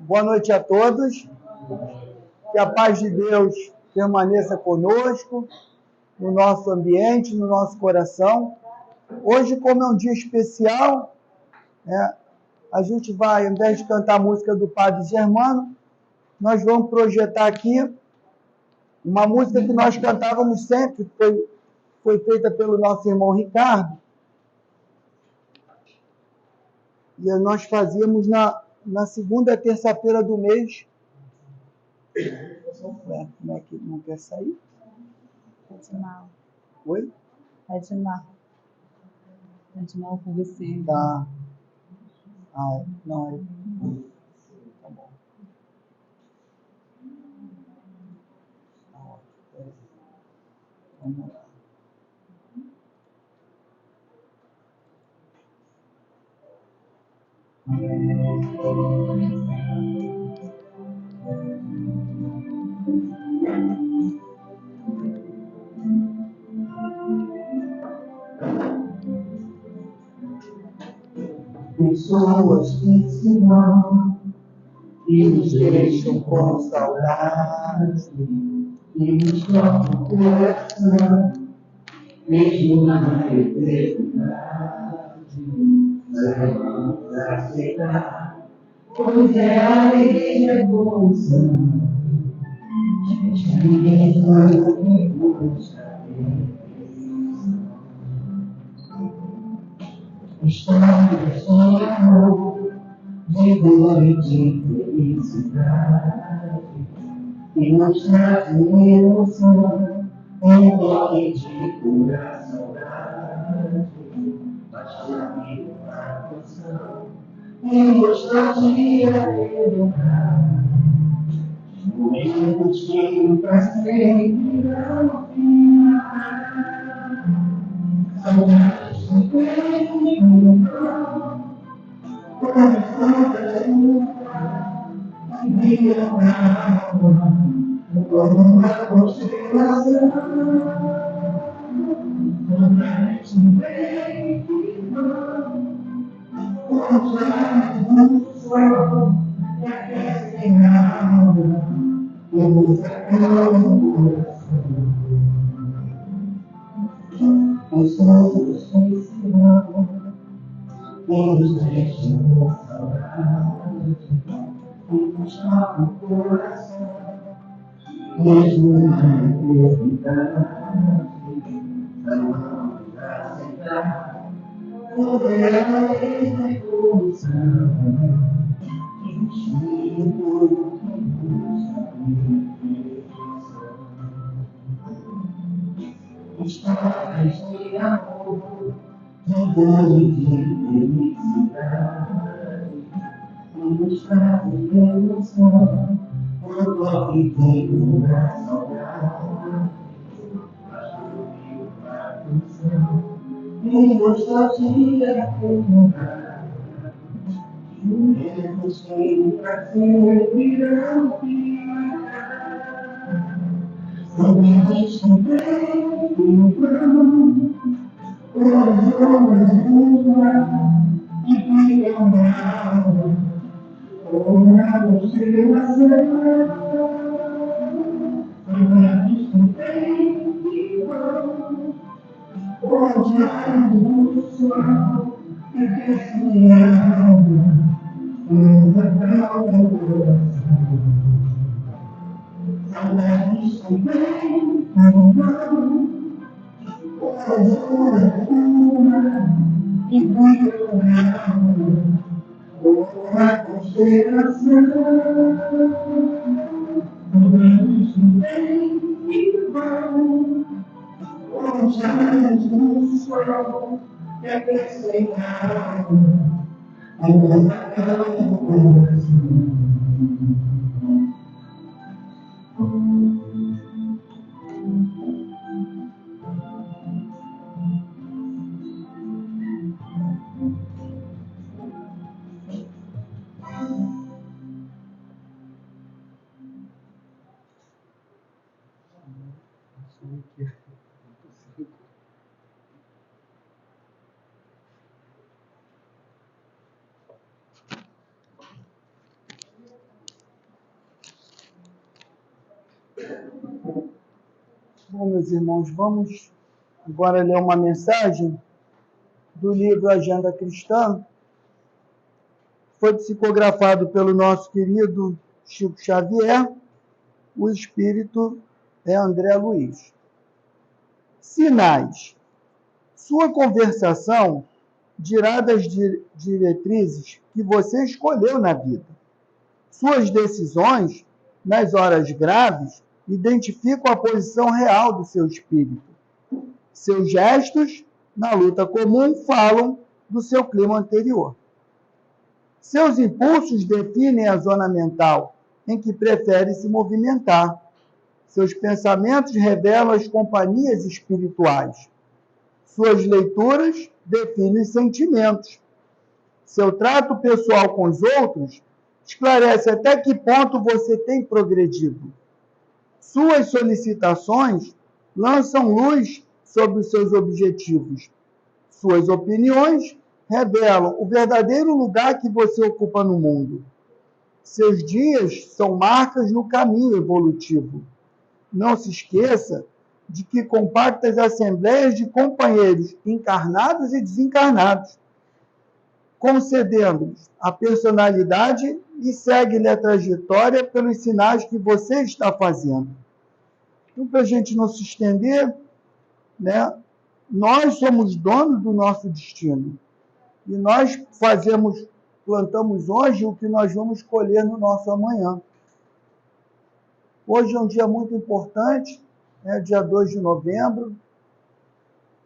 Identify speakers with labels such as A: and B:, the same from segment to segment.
A: Boa noite a todos. Que a paz de Deus permaneça conosco, no nosso ambiente, no nosso coração. Hoje, como é um dia especial, a gente vai, ao invés de cantar a música do Padre Germano, nós vamos projetar aqui uma música que nós cantávamos sempre, que foi feita pelo nosso irmão Ricardo, e nós fazíamos na segunda terça-feira do mês. Ué, como é que não quer sair?
B: É de mal.
A: Oi?
B: É de mal. É de mal com você.
A: Tá. Ah, não, tá bom. Vamos lá. Pessoas que se vão e nos deixam com saudade, e nos tocam o coração, mesmo na eternidade. Vamos aceitar, pois é a lei da evolução. Ninguém vai buscar. Estamos em amor, de dor e de felicidade, e nos traz emoção, toque de pura saudade, mas também uma canção, e nostalgia relembrar, momentos que pra sempre não ficar. Saudades que vem no coração da luta, que vira na alma, como uma constelação. Saudades que vem e vão, como os raios do sol, que aquecem a alma, como acalmam o coração. Os outros que se vão, nos deixam com saudade, e nos tocam o coração, mesmo na eternidade. Vamos aceitar, poder a lei da evolução, que nos espírito que busca perfeição. Histórias de amor, de dor e de felicidade, e nos trazem emoção, toque de pura saudade, mas dormiu uma canção, e nostalgia relembrar, momentos que pra sempre irão ficar. Saudades que vem e vão, e ficam na alma, como uma constelação. Saudades que vem e vão, como os raios do sol, que aquecem a alma, como acalmam o coração. Saudades que vem e vão, e ficam na alma, como uma constelação. Saudades que vem e vão, como os raios do sol, que aquecem a alma, como acalmam o coração. Bom, meus irmãos, vamos agora ler uma mensagem do livro Agenda Cristã. Foi psicografado pelo nosso querido Chico Xavier. O espírito é André Luiz. Sinais. Sua conversação dirá das diretrizes que você escolheu na vida. Suas decisões, nas horas graves, identificam a posição real do seu espírito. Seus gestos, na luta comum, falam do seu clima anterior. Seus impulsos definem a zona mental em que prefere se movimentar. Seus pensamentos revelam as companhias espirituais. Suas leituras definem os sentimentos. Seu trato pessoal com os outros esclarece até que ponto você tem progredido. Suas solicitações lançam luz sobre os seus objetivos. Suas opiniões revelam o verdadeiro lugar que você ocupa no mundo. Seus dias são marcas no caminho evolutivo. Não se esqueça de que compactas assembleias de companheiros encarnados e desencarnados, concedendo-lhes a personalidade e segue-lhe a trajetória pelos sinais que você está fazendo. Então, para a gente não se estender, né, nós somos donos do nosso destino. E nós plantamos hoje o que nós vamos colher no nosso amanhã. Hoje é um dia muito importante, dia 2 de novembro,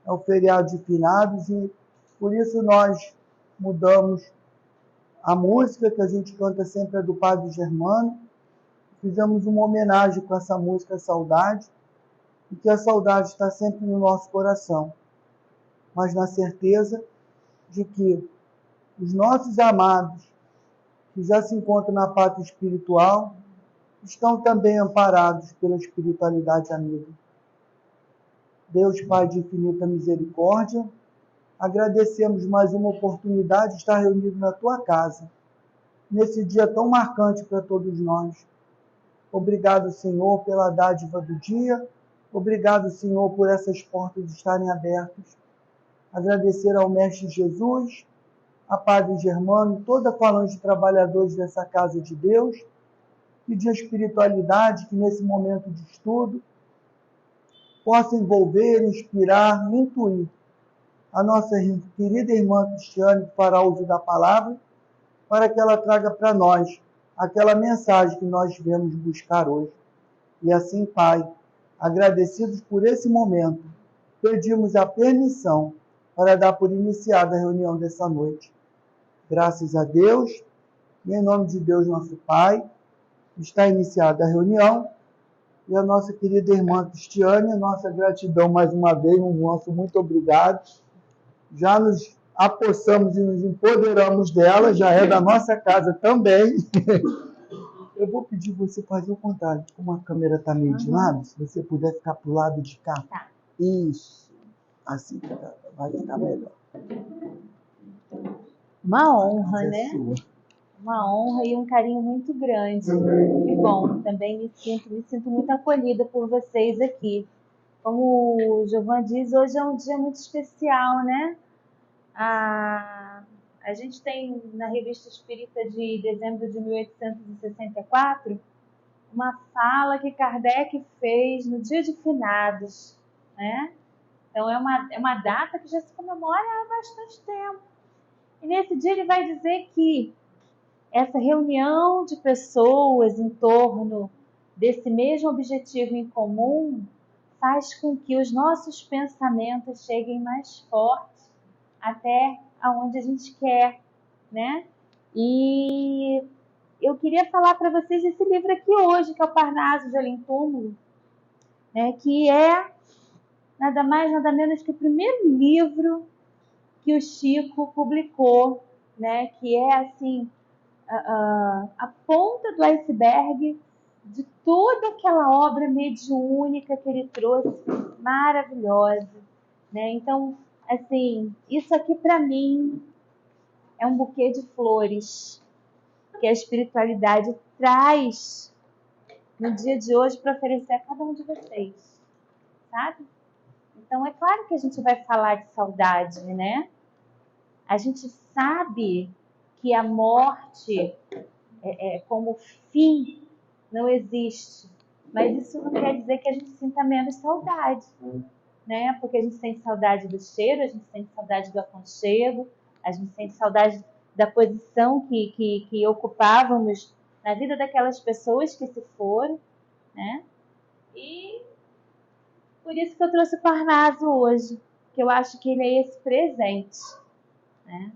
A: é o feriado de finados, e por isso nós mudamos a música que a gente canta sempre, é do Padre Germano. Fizemos uma homenagem com essa música Saudade, e que a saudade está sempre no nosso coração, mas na certeza de que os nossos amados, que já se encontram na pátria espiritual, estão também amparados pela espiritualidade amiga. Deus, Pai de infinita misericórdia, agradecemos mais uma oportunidade de estar reunido na Tua casa, nesse dia tão marcante para todos nós. Obrigado, Senhor, pela dádiva do dia. Obrigado, Senhor, por essas portas estarem abertas. Agradecer ao Mestre Jesus, a Padre Germano, toda a falange de trabalhadores dessa casa de Deus, pedir a espiritualidade que nesse momento de estudo possa envolver, inspirar, intuir a nossa querida irmã Cristiane, que fará uso da palavra, para que ela traga para nós aquela mensagem que nós viemos buscar hoje. E assim, Pai, agradecidos por esse momento, pedimos a permissão para dar por iniciada a reunião dessa noite. Graças a Deus, e em nome de Deus, nosso Pai, está iniciada a reunião, e a nossa querida irmã Cristiane, nossa gratidão mais uma vez, nosso muito obrigado. Já nos apossamos e nos empoderamos dela, já é da nossa casa também. Eu vou pedir você fazer o contrário, como a câmera está meio de lado, se você puder ficar para o lado de cá.
B: Tá.
A: Isso, assim vai ficar melhor.
B: Uma honra, né?
A: Sua.
B: Uma honra e um carinho muito grande. Que bom, também me sinto muito acolhida por vocês aqui. Como o Giovan diz, hoje é um dia muito especial, né? A gente tem na Revista Espírita de dezembro de 1864 uma fala que Kardec fez no dia de finados, né? Então é uma data que já se comemora há bastante tempo. E nesse dia ele vai dizer que essa reunião de pessoas em torno desse mesmo objetivo em comum faz com que os nossos pensamentos cheguem mais fortes até aonde a gente quer, né? E eu queria falar para vocês esse livro aqui hoje, que é o Parnaso de Além Túmulo, né? Que é nada mais, nada menos que o primeiro livro que o Chico publicou, né? Que é assim a ponta do iceberg de toda aquela obra mediúnica que ele trouxe, maravilhosa, né? Então, assim, isso aqui para mim é um buquê de flores que a espiritualidade traz no dia de hoje para oferecer a cada um de vocês. sabe? Então, é claro que a gente vai falar de saudade, né? A gente sabe que a morte como fim não existe, mas isso não quer dizer que a gente sinta menos saudade, né? Porque a gente sente saudade do cheiro, a gente sente saudade do aconchego, a gente sente saudade da posição que ocupávamos na vida daquelas pessoas que se foram, né? E por isso que eu trouxe o Parnaso hoje, que eu acho que ele é esse presente, né?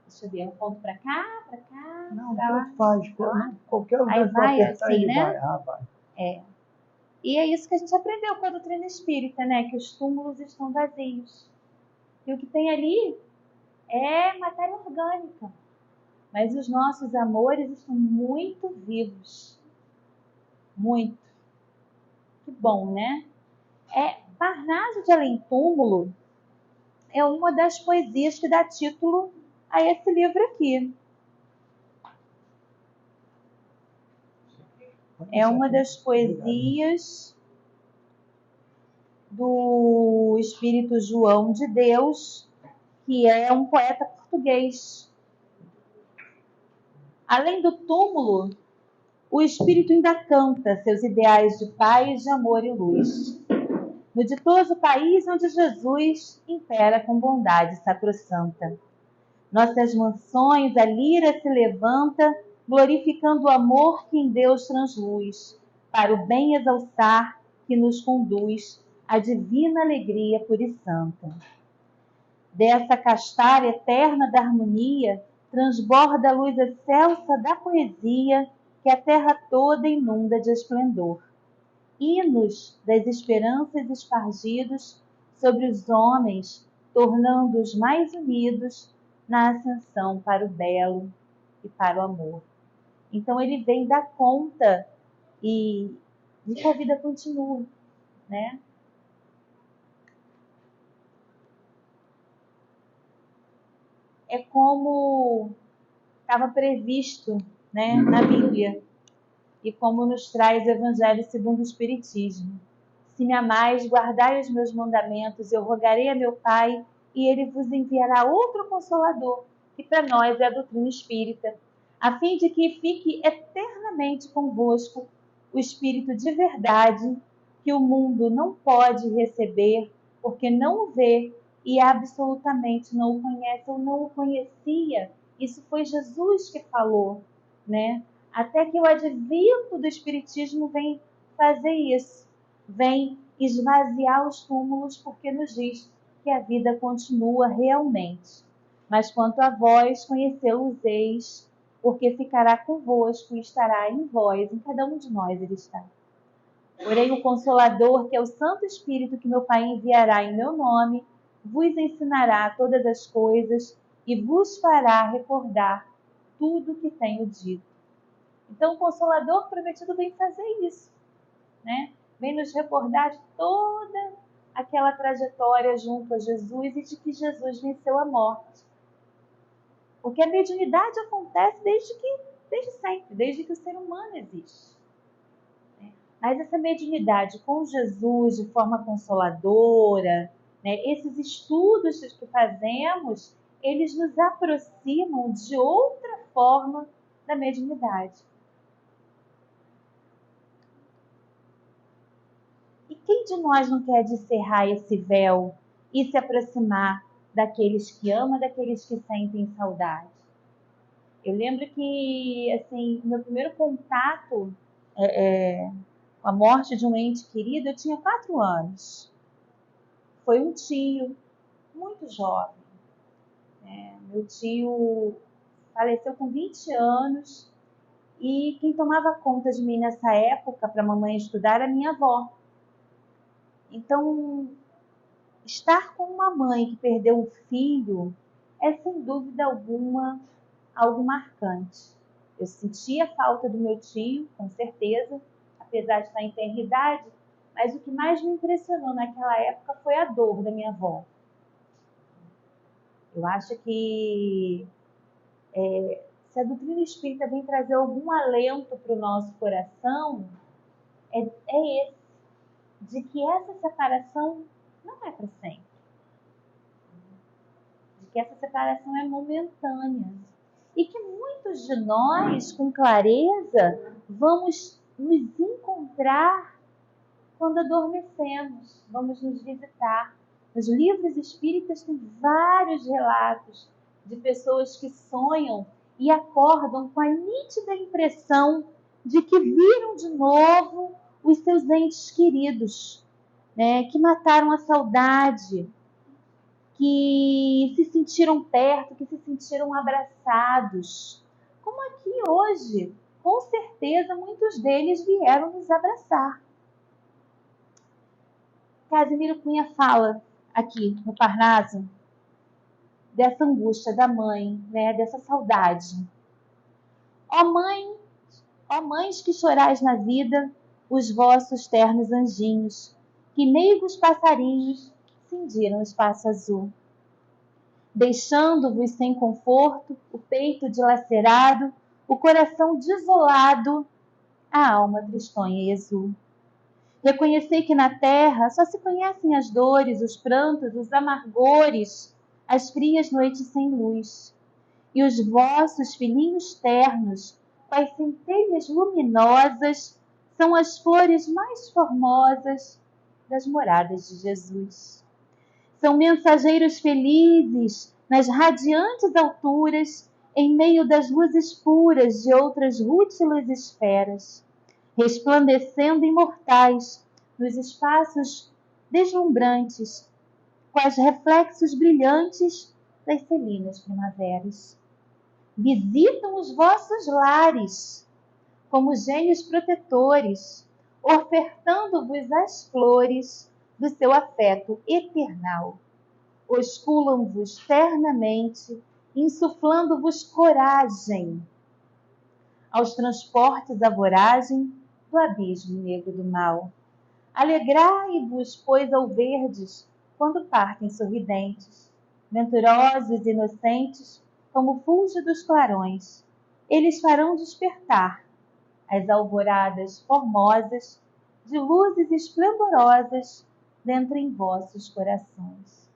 B: Deixa eu ver, um ponto para cá, para cá,
A: Não,
B: para lá.
A: tanto faz. Não, qualquer lugar
B: Aí
A: que tu
B: vai
A: apertar,
B: assim,
A: ele
B: né?
A: vai. Ah, vai.
B: E é isso que a gente aprendeu com a doutrina espírita, né? Que os túmulos estão vazios. E o que tem ali é matéria orgânica. Mas os nossos amores estão muito vivos. Muito. Que bom, né? Parnaso de Além Túmulo é uma das poesias que dá título a esse livro aqui. É uma das poesias do Espírito João de Deus, que é um poeta português. Além do túmulo, o espírito ainda canta seus ideais de paz, de amor e luz. No ditoso país onde Jesus impera com bondade sacrossanta. Nossas mansões, a lira se levanta, glorificando o amor que em Deus transluz, para o bem exalçar que nos conduz à divina alegria pura e santa. Dessa castar eterna da harmonia, transborda a luz excelsa da poesia que a terra toda inunda de esplendor. Hinos das esperanças espargidos sobre os homens, tornando-os mais unidos na ascensão para o belo e para o amor. Então ele vem dar conta de que a vida continua, né? É como estava previsto, né, na Bíblia, e como nos traz o Evangelho segundo o Espiritismo. Se me amais, guardai os meus mandamentos, eu rogarei a meu Pai, e ele vos enviará outro Consolador, que para nós é a doutrina espírita, a fim de que fique eternamente convosco o Espírito de verdade, que o mundo não pode receber, porque não o vê e absolutamente não o conhece ou não o conhecia. Isso foi Jesus que falou, né? Até que o advento do Espiritismo vem fazer isso, vem esvaziar os túmulos, porque nos diz que a vida continua realmente. Mas quanto a vós, conhecê-los-eis, porque ficará convosco e estará em vós, em cada um de nós ele está. Porém, o Consolador, que é o Santo Espírito que meu Pai enviará em meu nome, vos ensinará todas as coisas e vos fará recordar tudo o que tenho dito. Então, o Consolador prometido vem fazer isso, né? Vem nos recordar de toda aquela trajetória junto a Jesus e de que Jesus venceu a morte. Porque a mediunidade acontece desde sempre, desde que o ser humano existe. Mas essa mediunidade com Jesus de forma consoladora, né, esses estudos que fazemos, eles nos aproximam de outra forma da mediunidade. E quem de nós não quer descerrar esse véu e se aproximar daqueles que amam, daqueles que sentem saudade? Eu lembro que, assim, meu primeiro contato com a morte de um ente querido, eu tinha 4 anos. Foi um tio, muito jovem. Meu tio faleceu com 20 anos e quem tomava conta de mim nessa época, para a mamãe estudar, era minha avó. Então, estar com uma mãe que perdeu um filho é, sem dúvida alguma, algo marcante. Eu sentia a falta do meu tio, com certeza, apesar de estar em tenra idade, mas o que mais me impressionou naquela época foi a dor da minha avó. Eu acho que se a doutrina espírita vem trazer algum alento para o nosso coração, é esse. de que essa separação não é para sempre. De que essa separação é momentânea. E que muitos de nós, com clareza, vamos nos encontrar quando adormecemos, vamos nos visitar. Nos livros espíritas tem vários relatos de pessoas que sonham e acordam com a nítida impressão de que viram de novo os seus entes queridos, né, que mataram a saudade, que se sentiram perto, que se sentiram abraçados. Como aqui hoje, com certeza muitos deles vieram nos abraçar. Casimiro Cunha fala aqui no Parnaso dessa angústia da mãe, né, dessa saudade. Ó mães que chorais na vida os vossos ternos anjinhos, que meigos passarinhos cindiram o espaço azul. Deixando-vos sem conforto, o peito dilacerado, o coração desolado, a alma tristonha e azul. Reconhecei que na terra só se conhecem as dores, os prantos, os amargores, as frias noites sem luz. E os vossos filhinhos ternos, com as centelhas luminosas, são as flores mais formosas das moradas de Jesus. São mensageiros felizes nas radiantes alturas, em meio das luzes puras de outras rútilas esferas, resplandecendo imortais nos espaços deslumbrantes, com os reflexos brilhantes das selinas primaveras. Visitam os vossos lares como gênios protetores, ofertando-vos as flores do seu afeto eternal. Osculam-vos ternamente, insuflando-vos coragem aos transportes à voragem do abismo negro do mal. Alegrai-vos, pois, ao verdes, quando partem sorridentes, venturosos e inocentes, como fúlgidos clarões. Eles farão despertar as alvoradas formosas de luzes esplendorosas dentro em vossos corações.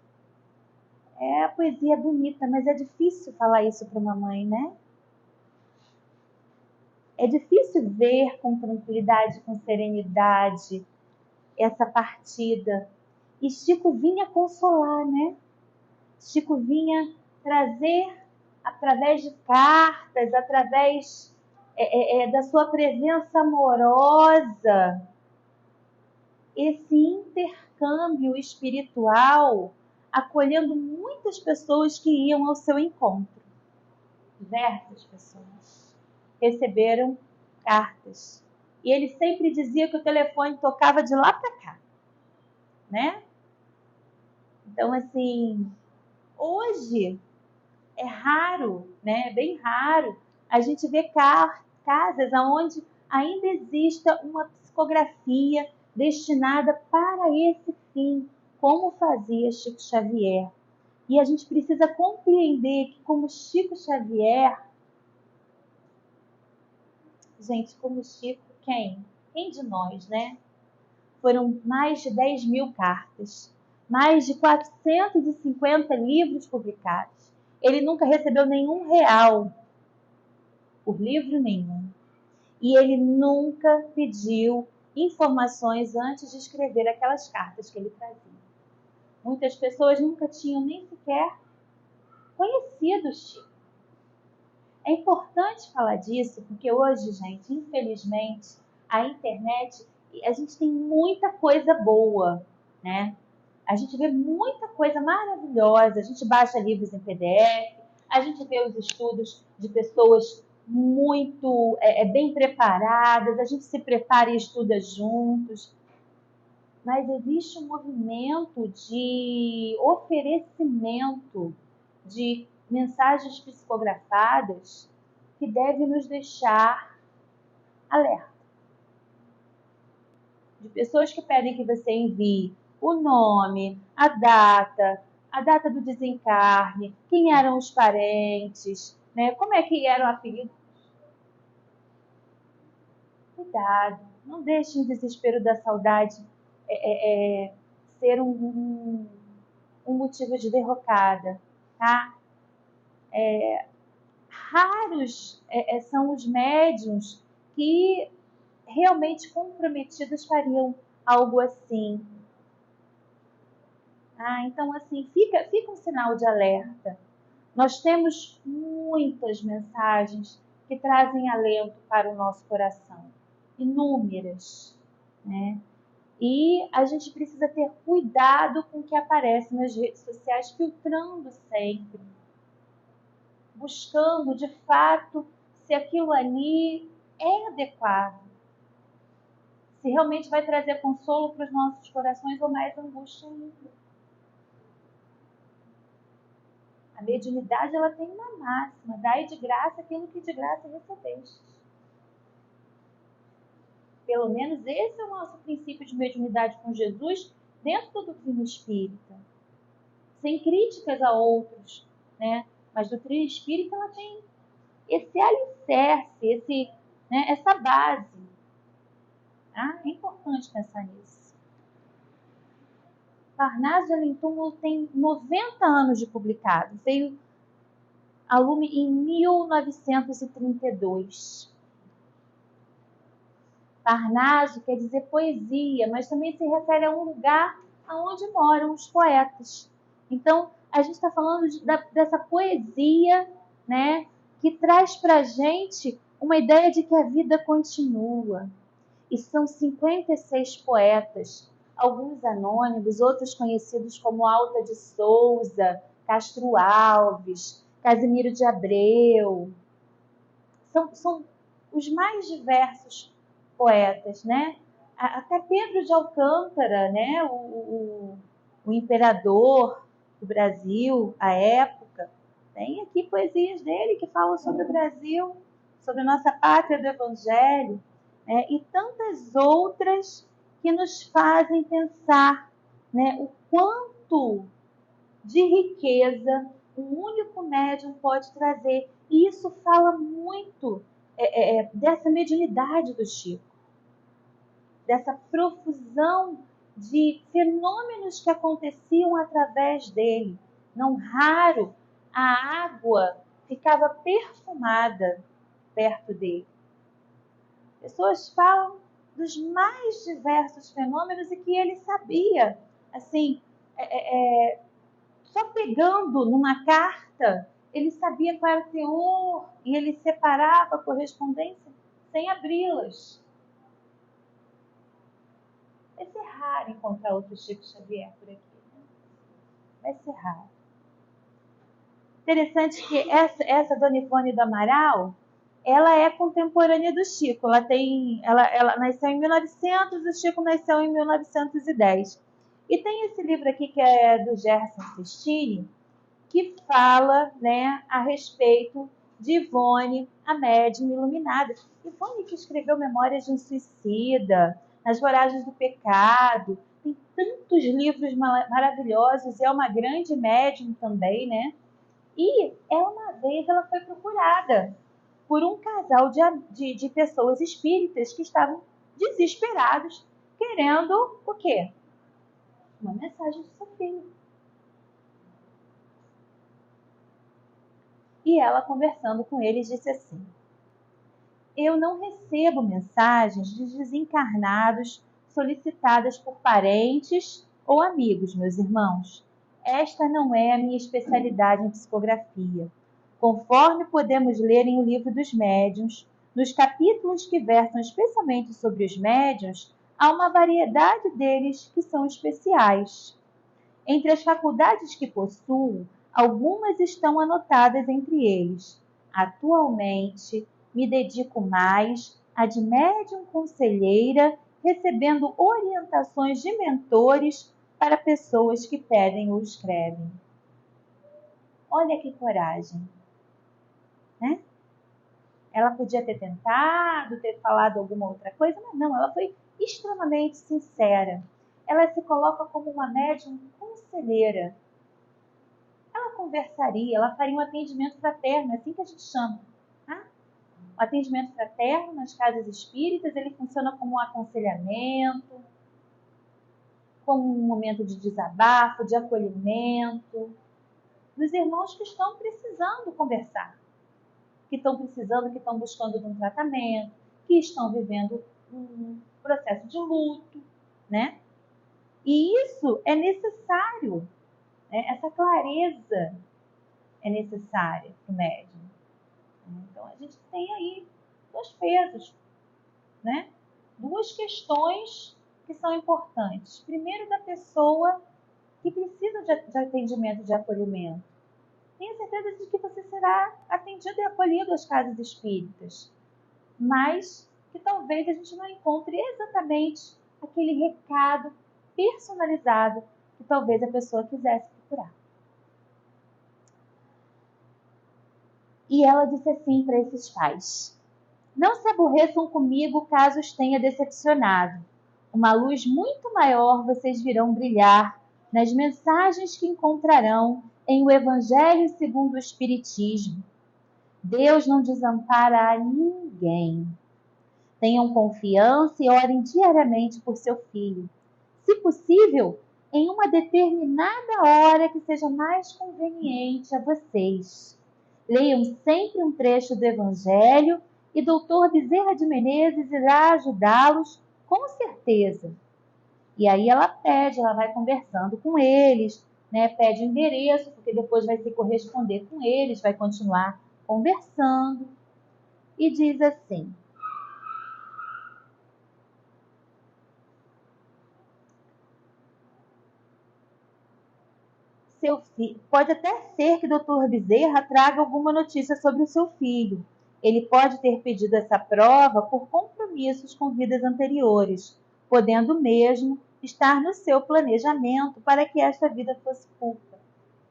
B: A poesia é bonita, mas é difícil falar isso para uma mãe, né? É difícil ver com tranquilidade, com serenidade, essa partida. E Chico vinha consolar, né? Chico vinha trazer, através de cartas, através da sua presença amorosa, esse intercâmbio espiritual, acolhendo muitas pessoas que iam ao seu encontro. Diversas pessoas receberam cartas. E ele sempre dizia que o telefone tocava de lá para cá, né? Então, assim, hoje é raro, né? Bem raro a gente ver casas onde ainda exista uma psicografia destinada para esse fim, como fazia Chico Xavier. E a gente precisa compreender que, como Chico Xavier, gente, como Chico, quem? Quem de nós, né? Foram mais de 10 mil cartas, mais de 450 livros publicados. Ele nunca recebeu nenhum real por livro nenhum. E ele nunca pediu informações antes de escrever aquelas cartas que ele trazia. Muitas pessoas nunca tinham nem sequer conhecido Chico. É importante falar disso, porque hoje, gente, infelizmente, a internet, a gente tem muita coisa boa, né? A gente vê muita coisa maravilhosa, a gente baixa livros em PDF, a gente vê os estudos de pessoas muito bem preparadas, a gente se prepara e estuda juntos. Mas existe um movimento de oferecimento de mensagens psicografadas que deve nos deixar alerta. De pessoas que pedem que você envie o nome, a data do desencarne, quem eram os parentes, né? Como é que eram apelidos. Cuidado, não deixe o desespero da saudade ser um motivo de derrocada, tá? Raros são os médiuns que realmente comprometidos fariam algo assim. Então, assim, fica um sinal de alerta. Nós temos muitas mensagens que trazem alento para o nosso coração. Inúmeras, né? E a gente precisa ter cuidado com o que aparece nas redes sociais, filtrando sempre. Buscando, de fato, se aquilo ali é adequado. Se realmente vai trazer consolo para os nossos corações ou mais angústia ainda. A mediunidade, ela tem uma máxima: dai de graça aquilo que de graça recebeste. Pelo menos esse é o nosso princípio de mediunidade com Jesus dentro do doutrina espírita. Sem críticas a outros, né? Mas a doutrina espírita, ela tem esse alicerce, essa base. Tá? É importante pensar nisso. Parnaso de Além Túmulo tem 90 anos de publicado. Veio a lume em 1932. Parnaso quer dizer poesia, mas também se refere a um lugar onde moram os poetas. Então, a gente está falando dessa poesia, né, que traz para a gente uma ideia de que a vida continua. E são 56 poetas, alguns anônimos, outros conhecidos como Alta de Souza, Castro Alves, Casimiro de Abreu. São os mais diversos poetas, né? Até Pedro de Alcântara, né? O imperador do Brasil, à época, tem aqui poesias dele que falam sobre o Brasil, sobre a nossa pátria do Evangelho, né? E tantas outras que nos fazem pensar, né, o quanto de riqueza um único médium pode trazer. E isso fala muito dessa mediunidade do Chico, dessa profusão de fenômenos que aconteciam através dele. Não raro, a água ficava perfumada perto dele. Pessoas falam dos mais diversos fenômenos e que ele sabia, assim, só pegando numa carta, ele sabia qual era o teor e ele separava a correspondência sem abri-las. Vai ser raro encontrar outro Chico Xavier por aqui. Né? Vai ser raro. Interessante que essa Dona Ivone do Amaral, ela é contemporânea do Chico. Ela nasceu em 1900, o Chico nasceu em 1910. E tem esse livro aqui que é do Gerson Cestini, que fala, né, a respeito de Ivone, a médium iluminada. Ivone que escreveu Memórias de um Suicida, Nas Voragens do Pecado, tem tantos livros maravilhosos, e é uma grande médium também, né? E uma vez ela foi procurada por um casal de pessoas espíritas que estavam desesperados, querendo o quê? Uma mensagem do seu filho. E ela, conversando com eles, disse assim: eu não recebo mensagens de desencarnados solicitadas por parentes ou amigos, meus irmãos. Esta não é a minha especialidade em psicografia. Conforme podemos ler em O Livro dos Médiuns, nos capítulos que versam especialmente sobre os médiuns, há uma variedade deles que são especiais. Entre as faculdades que possuo, algumas estão anotadas entre eles. Atualmente, me dedico mais à de médium conselheira, recebendo orientações de mentores para pessoas que pedem ou escrevem. Olha que coragem, né? Ela podia ter tentado, ter falado alguma outra coisa, mas não, ela foi extremamente sincera. Ela se coloca como uma médium conselheira. Ela conversaria, ela faria um atendimento fraterno, é assim que a gente chama. Tá? O atendimento fraterno nas casas espíritas, ele funciona como um aconselhamento. como um momento de desabafo, de acolhimento, dos irmãos que estão precisando conversar, que estão precisando, que estão buscando um tratamento, que estão vivendo um processo de luto, né? E isso é necessário, né? Essa clareza é necessária para o médium. Então, a gente tem aí 2 pesos, né? 2 questões que são importantes. Primeiro, da pessoa que precisa de atendimento, de acolhimento. Tenha certeza de que você será atendido e acolhido às casas espíritas, mas que talvez a gente não encontre exatamente aquele recado personalizado que talvez a pessoa quisesse procurar. E ela disse assim para esses pais: não se aborreçam comigo caso os tenha decepcionado. Uma luz muito maior vocês virão brilhar nas mensagens que encontrarão em o Evangelho segundo o Espiritismo. Deus não desampara a ninguém. Tenham confiança e orem diariamente por seu filho. Se possível, em uma determinada hora que seja mais conveniente a vocês. Leiam sempre um trecho do Evangelho e Dr. Bezerra de Menezes irá ajudá-los com certeza. E aí ela vai conversando com eles, né? Pede o endereço, porque depois vai se corresponder com eles, vai continuar conversando. E diz assim: seu filho, pode até ser que Dr. Bezerra traga alguma notícia sobre o seu filho. Ele pode ter pedido essa prova por compromissos com vidas anteriores, podendo mesmo estar no seu planejamento para que esta vida fosse curta.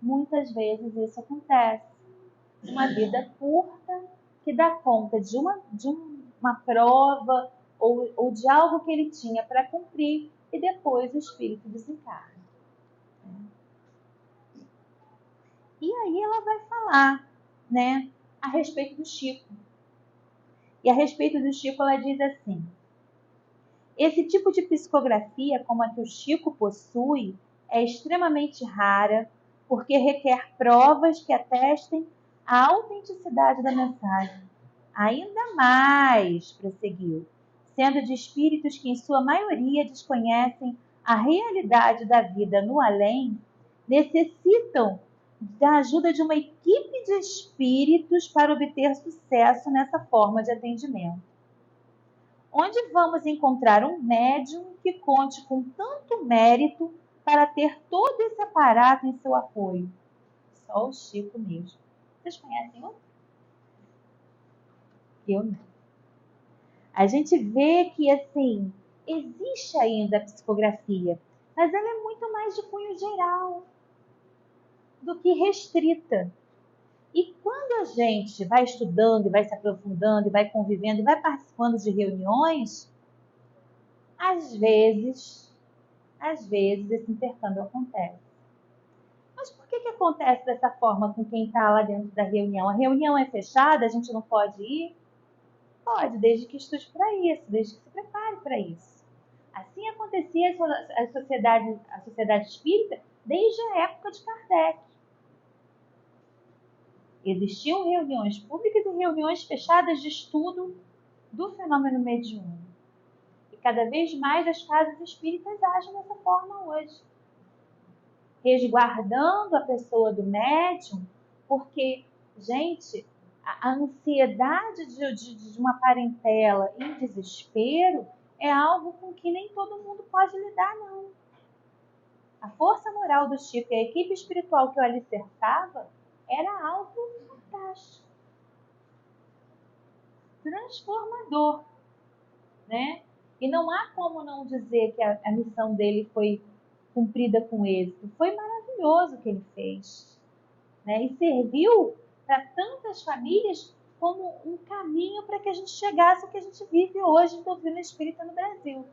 B: Muitas vezes isso acontece. Uma vida curta que dá conta de uma prova ou de algo que ele tinha para cumprir e depois o espírito desencarna. E aí ela vai falar, né, a respeito do Chico. E a respeito do Chico ela diz assim: esse tipo de psicografia, como a que o Chico possui, é extremamente rara, porque requer provas que atestem a autenticidade da mensagem. Ainda mais, prosseguiu, sendo de espíritos que em sua maioria desconhecem a realidade da vida no além, necessitam da ajuda de uma equipe de espíritos para obter sucesso nessa forma de atendimento. Onde vamos encontrar um médium que conte com tanto mérito para ter todo esse aparato em seu apoio? Só o Chico mesmo. Vocês conhecem outro? Eu não. A gente vê que, assim, existe ainda a psicografia, mas ela é muito mais de cunho geral do que restrita. E quando a gente vai estudando, e vai se aprofundando, e vai convivendo, e vai participando de reuniões, às vezes esse intercâmbio acontece. Mas por que acontece dessa forma com quem está lá dentro da reunião? A reunião é fechada, a gente não pode ir? Pode, desde que estude para isso, desde que se prepare para isso. Assim acontecia a sociedade espírita desde a época de Kardec. Existiam reuniões públicas e reuniões fechadas de estudo do fenômeno mediúnico. E cada vez mais as casas espíritas agem dessa forma hoje, resguardando a pessoa do médium, porque, gente, a ansiedade de uma parentela em desespero é algo com que nem todo mundo pode lidar, não. A força moral do Chico e a equipe espiritual que o alicerçava era algo fantástico, transformador, né? E não há como não dizer que a missão dele foi cumprida com êxito. Foi maravilhoso o que ele fez, né? E serviu para tantas famílias como um caminho para que a gente chegasse ao que a gente vive hoje em doutrina espírita no Brasil.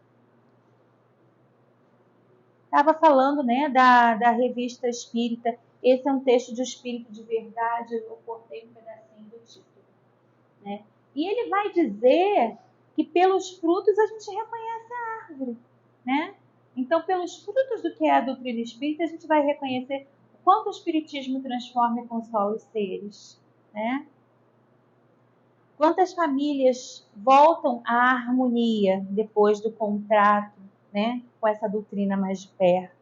B: Estava falando, né, da revista espírita. Esse é um texto de Espírito de Verdade, eu cortei um pedacinho do título, né? E ele vai dizer que pelos frutos a gente reconhece a árvore, né? Então, pelos frutos do que é a doutrina espírita, a gente vai reconhecer o quanto o espiritismo transforma e consola os seres, né? Quantas famílias voltam à harmonia depois do contrato, né, com essa doutrina mais de perto.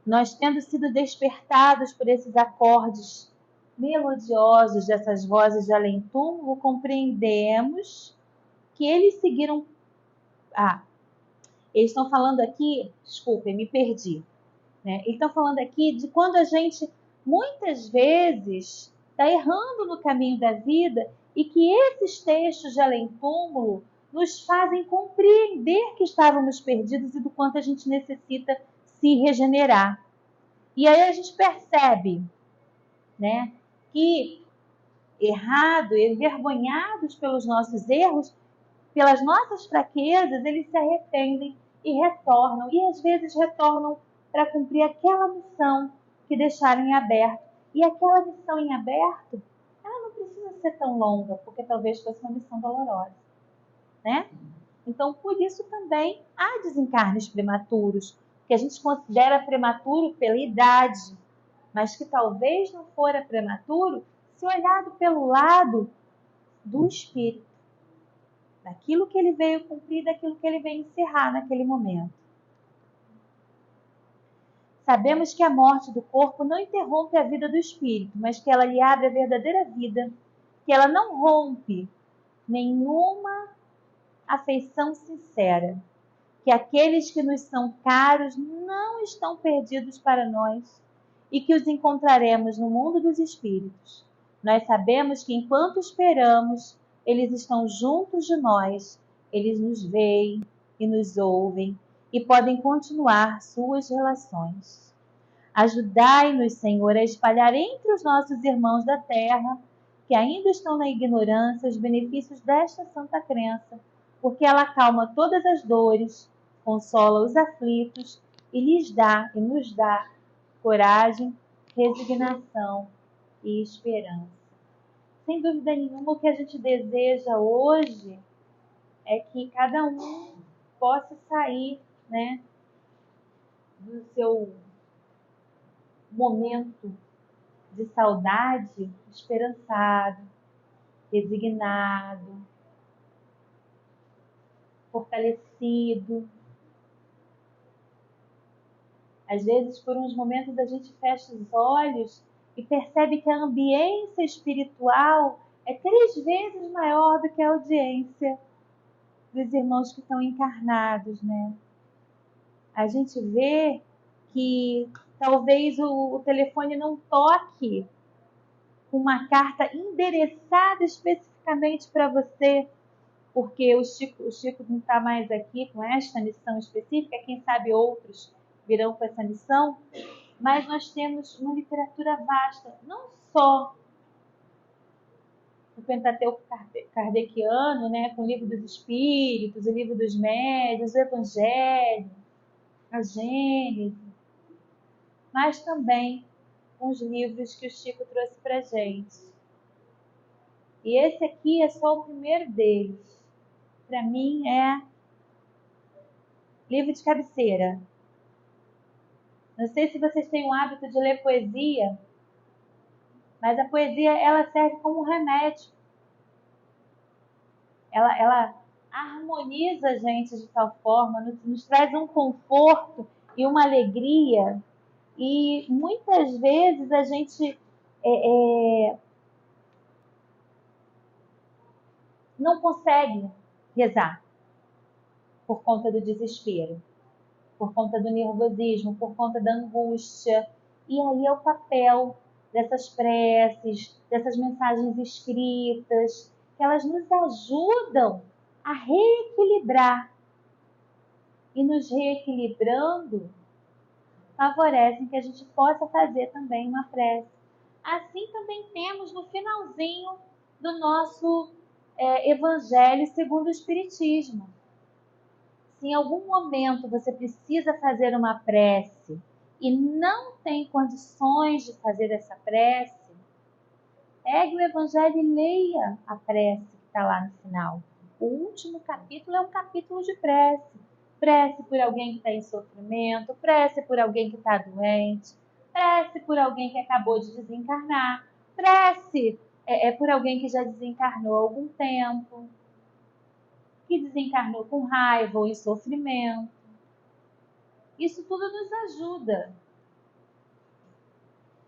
B: Nós, tendo sido despertados por esses acordes melodiosos dessas vozes de além-túmulo, compreendemos que eles seguiram... eles estão falando aqui... Desculpem, me perdi. Né? Eles estão falando aqui de quando a gente, muitas vezes, está errando no caminho da vida e que esses textos de além-túmulo nos fazem compreender que estávamos perdidos e do quanto a gente necessita se regenerar. E aí a gente percebe, né, que errado, envergonhados pelos nossos erros, pelas nossas fraquezas, eles se arrependem e retornam. E às vezes retornam para cumprir aquela missão que deixaram em aberto. E aquela missão em aberto, ela não precisa ser tão longa, porque talvez fosse uma missão dolorosa, né? Então, por isso também há desencarnes prematuros, que a gente considera prematuro pela idade, mas que talvez não fora prematuro se olhado pelo lado do espírito, daquilo que ele veio cumprir, daquilo que ele veio encerrar naquele momento. Sabemos que a morte do corpo não interrompe a vida do espírito, mas que ela lhe abre a verdadeira vida, que ela não rompe nenhuma afeição sincera, que aqueles que nos são caros não estão perdidos para nós e que os encontraremos no mundo dos espíritos. Nós sabemos que enquanto esperamos, eles estão juntos de nós, eles nos veem e nos ouvem e podem continuar suas relações. Ajudai-nos, Senhor, a espalhar entre os nossos irmãos da terra, que ainda estão na ignorância, os benefícios desta santa crença, porque ela acalma todas as dores, consola os aflitos e lhes dá e nos dá coragem, resignação e esperança. Sem dúvida nenhuma, o que a gente deseja hoje é que cada um possa sair, né, do seu momento de saudade esperançado, resignado, fortalecido. Às vezes, por uns momentos, a gente fecha os olhos e percebe que a ambiência espiritual é 3 vezes maior do que a audiência dos irmãos que estão encarnados, né? A gente vê que talvez o telefone não toque com uma carta endereçada especificamente para você, porque o Chico não está mais aqui com esta missão específica, quem sabe outros virão com essa missão, mas nós temos uma literatura vasta, não só o Pentateuco kardeciano, né, com o Livro dos Espíritos, o Livro dos Médiuns, o Evangelho, a Gênese, mas também com os livros que o Chico trouxe para a gente. E esse aqui é só o primeiro deles. Para mim é livro de cabeceira. Não sei se vocês têm o hábito de ler poesia, mas a poesia ela serve como um remédio. Ela harmoniza a gente de tal forma, nos traz um conforto e uma alegria. E muitas vezes a gente não consegue rezar por conta do desespero, por conta do nervosismo, por conta da angústia. E aí é o papel dessas preces, dessas mensagens escritas, que elas nos ajudam a reequilibrar. E nos reequilibrando, favorecem que a gente possa fazer também uma prece. Assim também temos no finalzinho do nosso Evangelho segundo o Espiritismo. Se em algum momento você precisa fazer uma prece e não tem condições de fazer essa prece, pegue o Evangelho e leia a prece que está lá no final. O último capítulo é um capítulo de prece. Prece por alguém que está em sofrimento, prece por alguém que está doente, prece por alguém que acabou de desencarnar, prece por alguém que já desencarnou há algum tempo, que desencarnou com raiva ou em sofrimento. Isso tudo nos ajuda.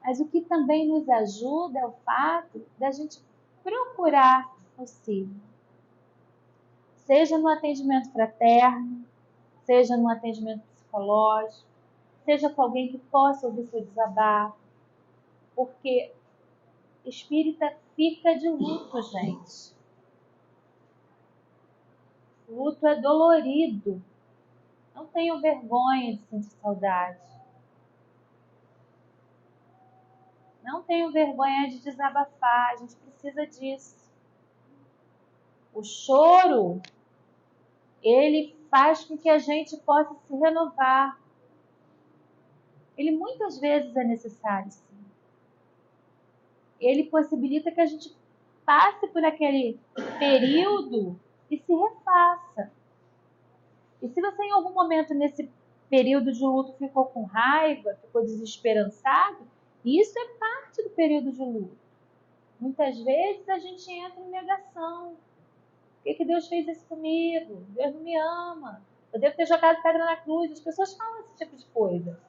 B: Mas o que também nos ajuda é o fato da gente procurar auxílio. Seja no atendimento fraterno, seja no atendimento psicológico, seja com alguém que possa ouvir seu desabafo. Porque espírita fica de luto, gente. O luto é dolorido. Não tenham vergonha de sentir saudade. Não tenham vergonha de desabafar. A gente precisa disso. O choro, ele faz com que a gente possa se renovar. Ele muitas vezes é necessário, sim. Ele possibilita que a gente passe por aquele período e se refaça. E se você em algum momento nesse período de luto ficou com raiva, ficou desesperançado, isso é parte do período de luto. Muitas vezes a gente entra em negação. Por que Deus fez isso comigo? Deus não me ama. Eu devo ter jogado pedra na cruz. As pessoas falam esse tipo de coisa.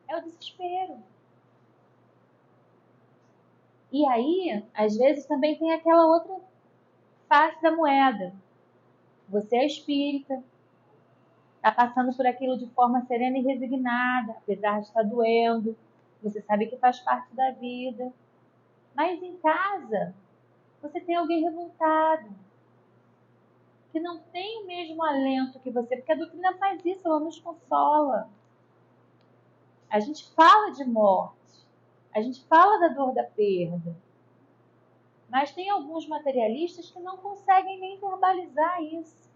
B: É o desespero. E aí, às vezes, também tem aquela outra face da moeda. Você é espírita, está passando por aquilo de forma serena e resignada, apesar de estar doendo. Você sabe que faz parte da vida. Mas em casa, você tem alguém revoltado, que não tem o mesmo alento que você, porque a doutrina faz isso, ela nos consola. A gente fala de morte, a gente fala da dor da perda, mas tem alguns materialistas que não conseguem nem verbalizar isso.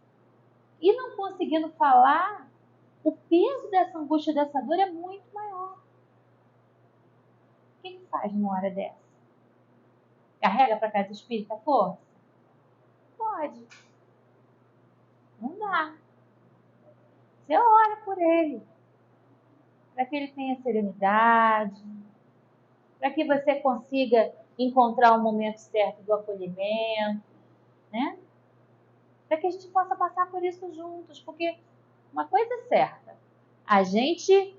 B: E não conseguindo falar, o peso dessa angústia, dessa dor é muito maior. O que faz numa hora dessa? Carrega para casa espírita força? Pode. Não dá. Você ora por ele, para que ele tenha serenidade, para que você consiga encontrar o momento certo do acolhimento, né? Para que a gente possa passar por isso juntos, porque uma coisa é certa, a gente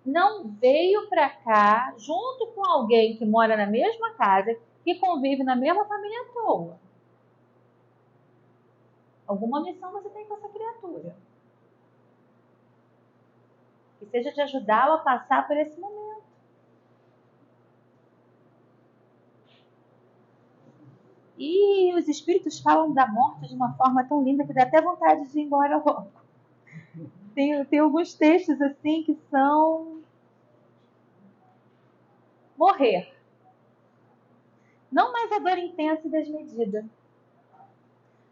B: não veio para cá junto com alguém que mora na mesma casa, que convive na mesma família à toa. Alguma missão você tem com essa criatura. Que seja de ajudá-lo a passar por esse momento. E os espíritos falam da morte de uma forma tão linda que dá até vontade de ir embora logo. Tem alguns textos assim que são morrer. Não mais a dor intensa e desmedida.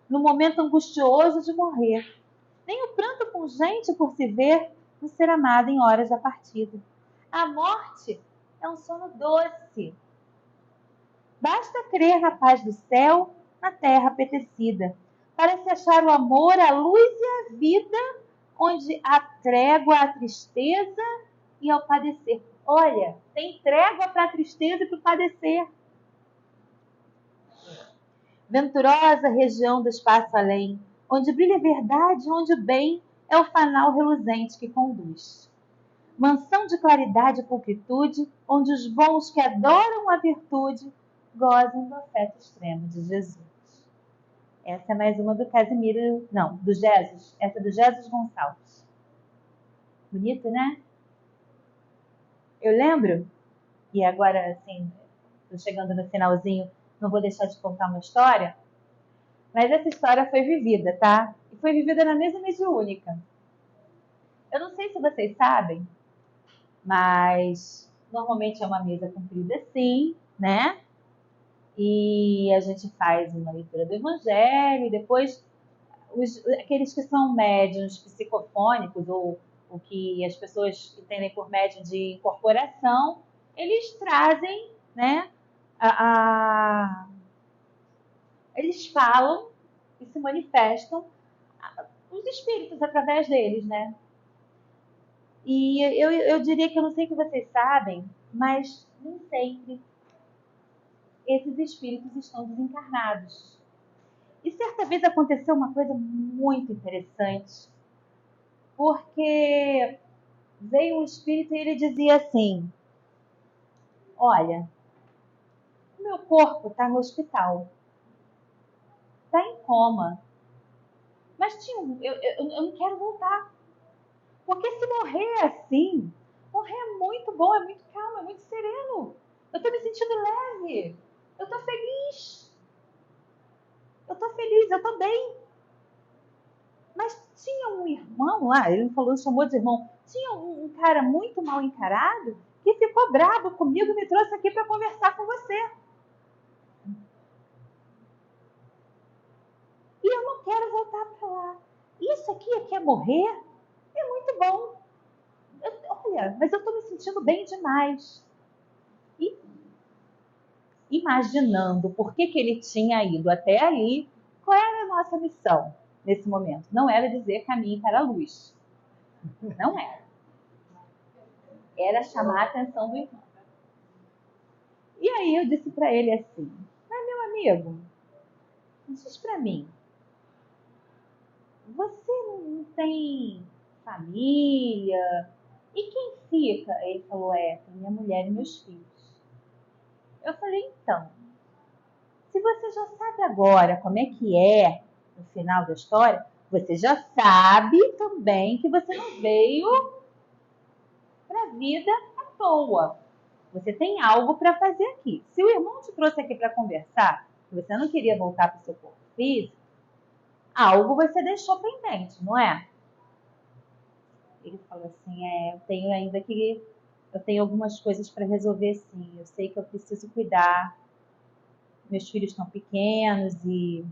B: No momento angustioso de morrer. Nem o pranto pungente por se ver no ser amado em horas da partida. A morte é um sono doce. Basta crer na paz do céu, na terra apetecida, para se achar o amor, a luz e a vida, onde há trégua à tristeza e ao padecer. Olha, tem trégua para a tristeza e para o padecer. Venturosa região do espaço além, onde brilha a verdade, onde o bem é o fanal reluzente que conduz. Mansão de claridade e pulcritude, onde os bons que adoram a virtude gozem do afeto extremo de Jesus. Essa é mais uma do Casimiro, não, do Jesus. Essa é do Jesus Gonçalves. Bonito, né? Eu lembro, e agora, assim, estou chegando no finalzinho, não vou deixar de contar uma história, mas essa história foi vivida, tá? E foi vivida na mesa mediúnica. Eu não sei se vocês sabem, mas normalmente é uma mesa comprida assim, né? E a gente faz uma leitura do Evangelho e depois aqueles que são médiuns psicofônicos ou o que as pessoas entendem por médium de incorporação, eles trazem, né, eles falam e se manifestam os espíritos através deles, né? E eu diria que eu não sei que vocês sabem, mas nem sempre esses espíritos estão desencarnados. E certa vez aconteceu uma coisa muito interessante, porque veio um espírito e ele dizia assim: olha, o meu corpo está no hospital, está em coma, mas eu não quero voltar. Porque se morrer assim, morrer é muito bom, é muito calmo, é muito sereno. Eu estou me sentindo leve, eu estou feliz, eu estou bem. Mas tinha um irmão lá, ele falou, chamou de irmão, tinha um cara muito mal encarado que ficou bravo comigo e me trouxe aqui para conversar com você. E eu não quero voltar para lá. Isso aqui é morrer? É muito bom. Olha, mas eu estou me sentindo bem demais. E imaginando por que ele tinha ido até ali, qual era a nossa missão nesse momento? Não era dizer caminho para a luz. Não era. Era chamar a atenção do irmão. E aí eu disse para ele assim: mas meu amigo, diz para mim, você não tem família? E quem fica? Ele falou: tem minha mulher e meus filhos. Eu falei: então, se você já sabe agora como é que é no final da história, você já sabe também que você não veio para a vida à toa. Você tem algo para fazer aqui. Se o irmão te trouxe aqui para conversar, e você não queria voltar para o seu corpo físico, algo você deixou pendente, não é? Ele falou assim: eu tenho ainda que... Eu tenho algumas coisas para resolver, sim. Eu sei que eu preciso cuidar. Meus filhos estão pequenos e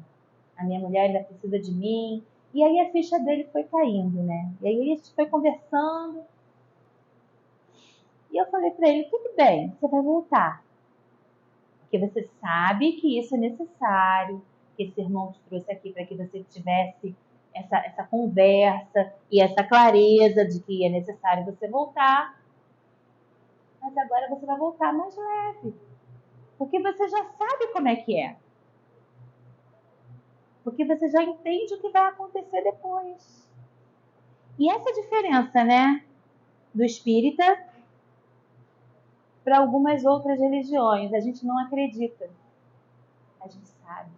B: a minha mulher ainda precisa de mim. E aí a ficha dele foi caindo, né? E aí a gente foi conversando. E eu falei para ele: tudo bem, você vai voltar. Porque você sabe que isso é necessário, que esse irmão te trouxe aqui para que você tivesse essa conversa e essa clareza de que é necessário você voltar. Mas agora você vai voltar mais leve. Porque você já sabe como é que é. Porque você já entende o que vai acontecer depois. E essa diferença, né, do espírita para algumas outras religiões. A gente não acredita. A gente sabe.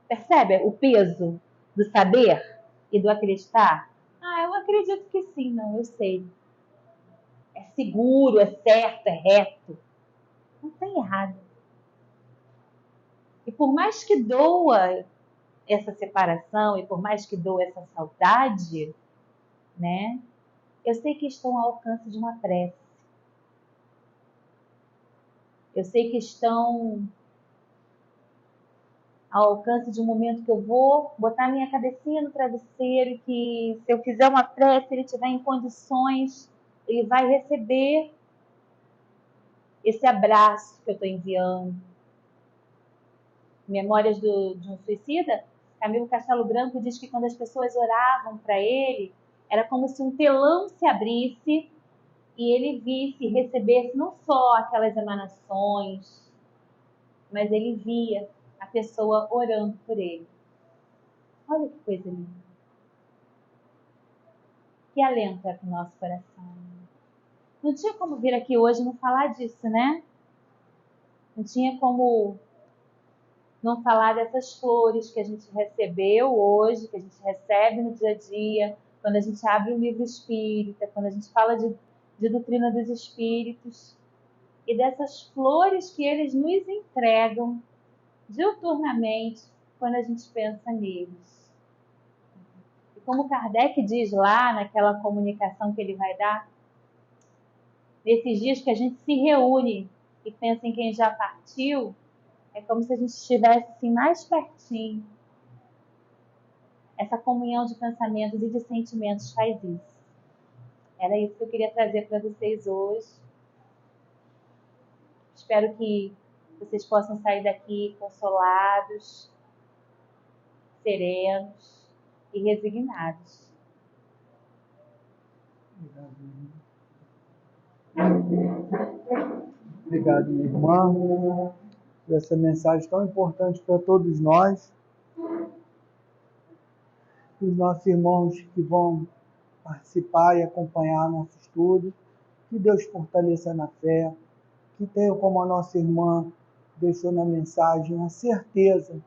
B: Percebe o peso do saber e do acreditar? Eu acredito que sim, não, eu sei. É seguro, é certo, é reto. Não tem errado. E por mais que doa essa separação, e por mais que doa essa saudade, né? Eu sei que estão ao alcance de uma prece. Eu sei que estão ao alcance de um momento que eu vou botar minha cabecinha no travesseiro e que se eu fizer uma prece, ele estiver em condições, ele vai receber esse abraço que eu estou enviando. Memórias de um suicida, Camilo Castelo Branco diz que quando as pessoas oravam para ele, era como se um telão se abrisse e ele visse e recebesse não só aquelas emanações, mas ele via a pessoa orando por ele. Olha que coisa linda. Que alento é para o nosso coração. Não tinha como vir aqui hoje e não falar disso, né? Não tinha como não falar dessas flores que a gente recebeu hoje, que a gente recebe no dia a dia, quando a gente abre o livro espírita, quando a gente fala de doutrina dos espíritos, e dessas flores que eles nos entregam diuturnamente quando a gente pensa neles. E como Kardec diz lá naquela comunicação que ele vai dar, nesses dias que a gente se reúne e pensa em quem já partiu, é como se a gente estivesse assim, mais pertinho. Essa comunhão de pensamentos e de sentimentos faz isso. Era isso que eu queria trazer para vocês hoje. Espero que vocês possam sair daqui consolados, serenos, e resignados.
A: Obrigado, minha irmã, por essa mensagem tão importante para todos nós. Os nossos irmãos que vão participar e acompanhar nosso estudo, que Deus fortaleça na fé, que tenham, como a nossa irmã deixou na mensagem, a certeza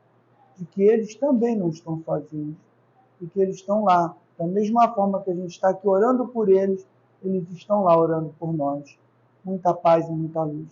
A: de que eles também não estão sozinhos e que eles estão lá. Da mesma forma que a gente está aqui orando por eles, eles estão lá orando por nós. Muita paz e muita luz.